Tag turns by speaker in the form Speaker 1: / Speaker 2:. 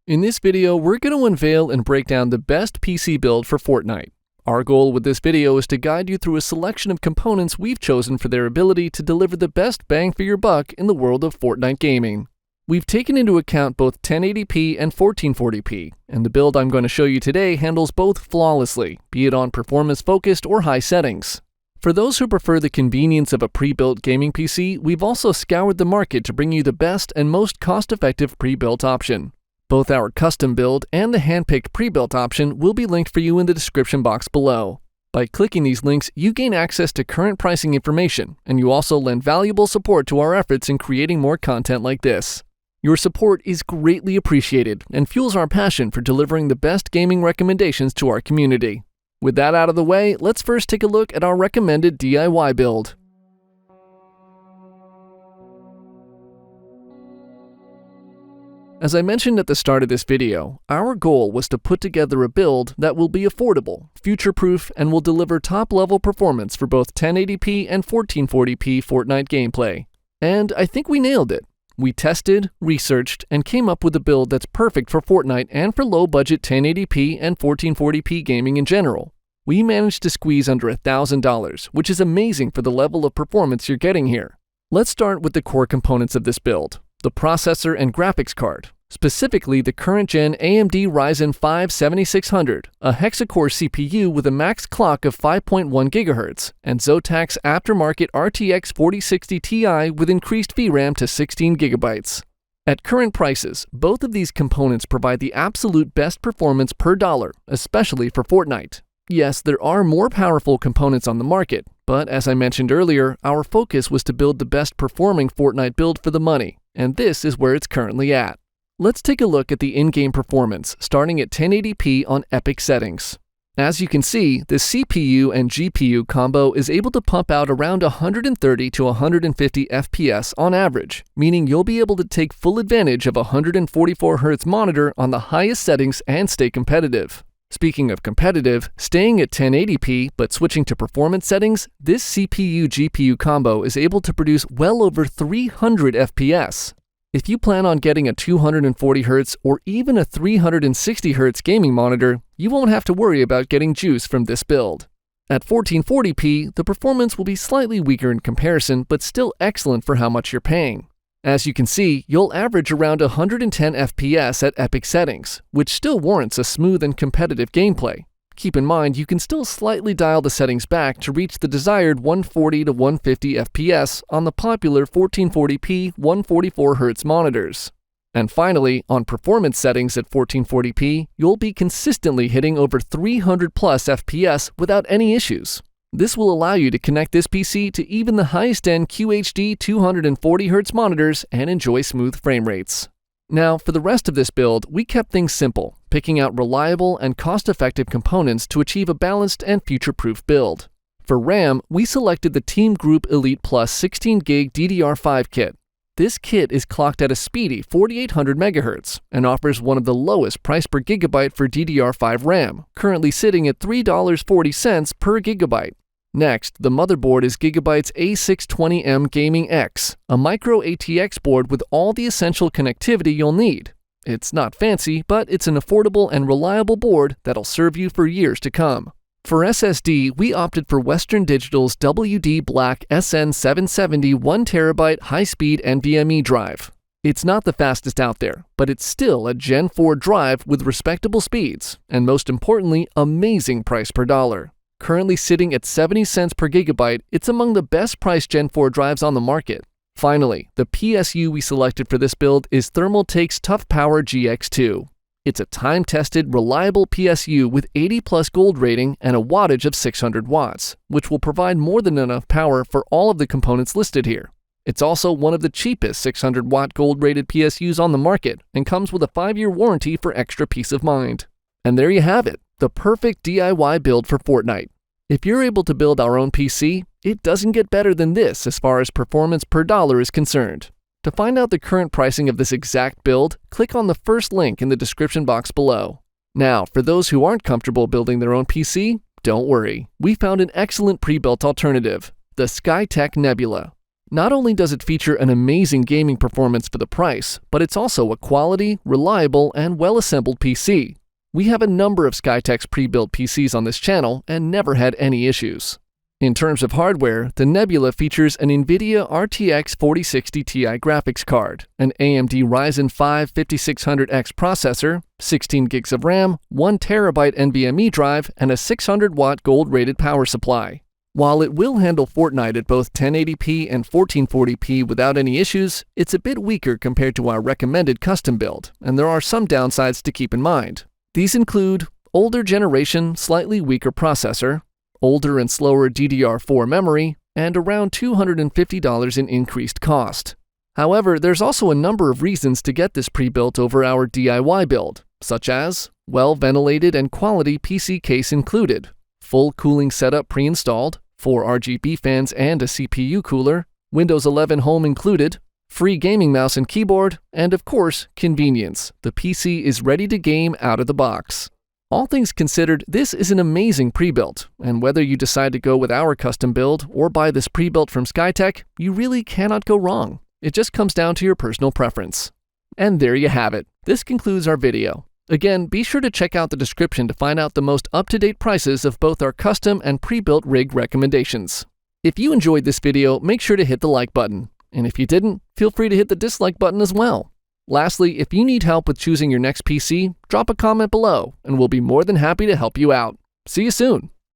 Speaker 1: In this video, we're going to unveil and break down the best PC build for Fortnite. Our goal with this video is to guide you through a selection of components we've chosen for their ability to deliver the best bang for your buck in the world of Fortnite gaming. We've taken into account both 1080p and 1440p, and the build I'm going to show you today handles both flawlessly, be it on performance-focused or high settings. For those who prefer the convenience of a pre-built gaming PC, we've also scoured the market to bring you the best and most cost-effective pre-built option. Both our custom build and the hand-picked pre-built option will be linked for you in the description box below. By clicking these links, you gain access to current pricing information, and you also lend valuable support to our efforts in creating more content like this. Your support is greatly appreciated and fuels our passion for delivering the best gaming recommendations to our community. With that out of the way, let's first take a look at our recommended DIY build. As I mentioned at the start of this video, our goal was to put together a build that will be affordable, future-proof, and will deliver top-level performance for both 1080p and 1440p Fortnite gameplay. And I think we nailed it. We tested, researched, and came up with a build that's perfect for Fortnite and for low-budget 1080p and 1440p gaming in general. We managed to squeeze under $1,000, which is amazing for the level of performance you're getting here. Let's start with the core components of this build. The processor and graphics card, specifically the current-gen AMD Ryzen 5 7600, a hexa-core CPU with a max clock of 5.1 GHz, and Zotac's aftermarket RTX 4060 Ti with increased VRAM to 16 GB. At current prices, both of these components provide the absolute best performance per dollar, especially for Fortnite. Yes, there are more powerful components on the market, but as I mentioned earlier, our focus was to build the best performing Fortnite build for the money, and this is where it's currently at. Let's take a look at the in-game performance, starting at 1080p on epic settings. As you can see, the CPU and GPU combo is able to pump out around 130 to 150 FPS on average, meaning you'll be able to take full advantage of a 144Hz monitor on the highest settings and stay competitive. Speaking of competitive, staying at 1080p but switching to performance settings, this CPU-GPU combo is able to produce well over 300 FPS. If you plan on getting a 240Hz or even a 360Hz gaming monitor, you won't have to worry about getting juice from this build. At 1440p, the performance will be slightly weaker in comparison, but still excellent for how much you're paying. As you can see, you'll average around 110 FPS at epic settings, which still warrants a smooth and competitive gameplay. Keep in mind, you can still slightly dial the settings back to reach the desired 140 to 150 FPS on the popular 1440p 144Hz monitors. And finally, on performance settings at 1440p, you'll be consistently hitting over 300 plus FPS without any issues. This will allow you to connect this PC to even the highest-end QHD 240Hz monitors and enjoy smooth frame rates. Now, for the rest of this build, we kept things simple, picking out reliable and cost-effective components to achieve a balanced and future-proof build. For RAM, we selected the Team Group Elite Plus 16GB DDR5 kit. This kit is clocked at a speedy 4800 MHz and offers one of the lowest price per gigabyte for DDR5 RAM, currently sitting at $3.40 per gigabyte. Next, the motherboard is Gigabyte's A620M Gaming X, a micro ATX board with all the essential connectivity you'll need. It's not fancy, but it's an affordable and reliable board that'll serve you for years to come. For SSD, we opted for Western Digital's WD Black SN770 1TB high-speed NVMe drive. It's not the fastest out there, but it's still a Gen 4 drive with respectable speeds, and most importantly, amazing price per dollar. Currently sitting at 70 cents per gigabyte, it's among the best priced Gen 4 drives on the market. Finally, the PSU we selected for this build is Thermaltake's Tough Power GX2. It's a time-tested, reliable PSU with 80 plus gold rating and a wattage of 600 watts, which will provide more than enough power for all of the components listed here. It's also one of the cheapest 600-watt gold-rated PSUs on the market and comes with a 5-year warranty for extra peace of mind. And there you have it, the perfect DIY build for Fortnite. If you're able to build our own PC, it doesn't get better than this as far as performance per dollar is concerned. To find out the current pricing of this exact build, click on the first link in the description box below. Now, for those who aren't comfortable building their own PC, don't worry. We found an excellent pre-built alternative, the Skytech Nebula. Not only does it feature an amazing gaming performance for the price, but it's also a quality, reliable, and well-assembled PC. We have a number of Skytech's pre-built PCs on this channel and never had any issues. In terms of hardware, the Nebula features an NVIDIA RTX 4060 Ti graphics card, an AMD Ryzen 5 5600X processor, 16 gigs of RAM, 1 TB NVMe drive, and a 600-watt gold-rated power supply. While it will handle Fortnite at both 1080p and 1440p without any issues, it's a bit weaker compared to our recommended custom build, and there are some downsides to keep in mind. These include older generation, slightly weaker processor, older and slower DDR4 memory, and around $250 in increased cost. However, there's also a number of reasons to get this pre-built over our DIY build, such as well-ventilated and quality PC case included, full cooling setup pre-installed, 4 RGB fans and a CPU cooler, Windows 11 Home included, free gaming mouse and keyboard, and of course, convenience. The PC is ready to game out of the box. All things considered, this is an amazing pre-built, and whether you decide to go with our custom build or buy this pre-built from Skytech, you really cannot go wrong. It just comes down to your personal preference. And there you have it. This concludes our video. Again, be sure to check out the description to find out the most up-to-date prices of both our custom and pre-built rig recommendations. If you enjoyed this video, make sure to hit the like button. And if you didn't, feel free to hit the dislike button as well. Lastly, if you need help with choosing your next PC, drop a comment below, and we'll be more than happy to help you out. See you soon!